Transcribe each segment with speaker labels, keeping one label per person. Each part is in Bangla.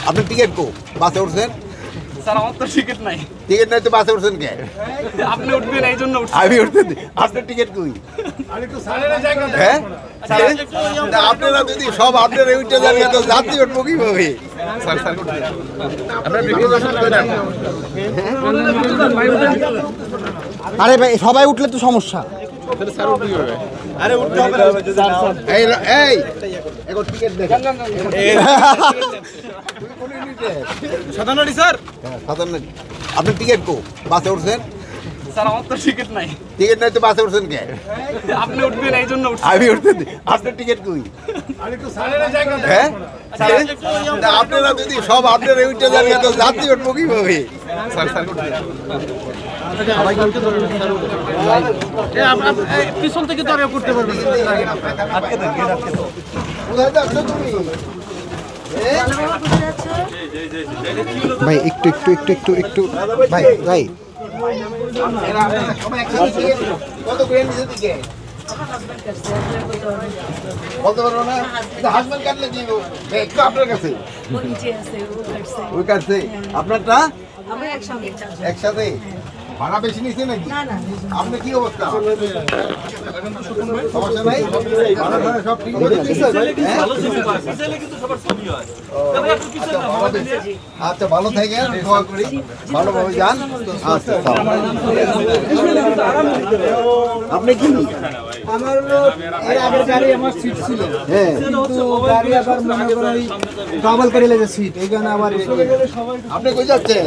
Speaker 1: আপনি টিকিট কো বাসে উঠছেন?
Speaker 2: স্যার আমার তো টিকিট নাই।
Speaker 1: টিকিট নাই তো বাসে উঠছেন কে?
Speaker 2: আপনি উঠবেন এই জন্য উঠছি।
Speaker 1: আমি উঠতে আপনার টিকিট কই? হ্যাঁ আপনারা যদি সব আপনারা উঠতে যান তো যাত্রী উঠবো কিভাবে?
Speaker 3: আরে ভাই সবাই উঠলে তো সমস্যা।
Speaker 1: আরে উঠতে হবে এই এই এখন টিকিট দেখেন
Speaker 2: 57 স্যার।
Speaker 1: আপনি টিকিট কো বাসে উঠছেন?
Speaker 2: স্যার আমার তো টিকিট নাই।
Speaker 1: টিকিট নাই তো বাসে উঠছেন কে?
Speaker 2: আপনি উঠবেন এই জন্য উঠছি।
Speaker 1: আমি উঠতে আপনার টিকিট কই? হ্যাঁ আপনারা যদি সব আপনারা উঠতে যান তো যাত্রী উঠবো কিভাবে?
Speaker 2: পিছন থেকে তো আর করতে পারবেন।
Speaker 3: ভাই একটু একটু একটু একটু একটু ভাই ভাই
Speaker 1: কত করে নিচে দিকে বলতে পারবো না। হাসবেন্ড কাটলে কি একটু আপনার কাছে ওই কাটছে আপনারটা একসাথে ভাড়া বেশি নিচ্ছে নাকি? আপনি কি অবস্থা? সমস্যা নাই? সব ঠিক করে দিচ্ছেন? আচ্ছা ভালো থাকেন, দোয়া করি ভালোভাবে যান। আচ্ছা আপনি কি
Speaker 3: আমার এর আগের গাড়ি আমার সিট ছিল,
Speaker 1: হ্যাঁ
Speaker 3: কিন্তু গাড়ি আবার মনে করি ডাবল করে লেগে সিট, এই কারণে আবার
Speaker 1: আপনি কই যাচ্ছেন?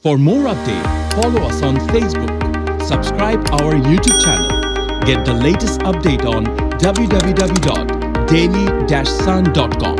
Speaker 4: For more updates, follow us on Facebook, subscribe our YouTube channel, get the latest update on www.daily-sun.com.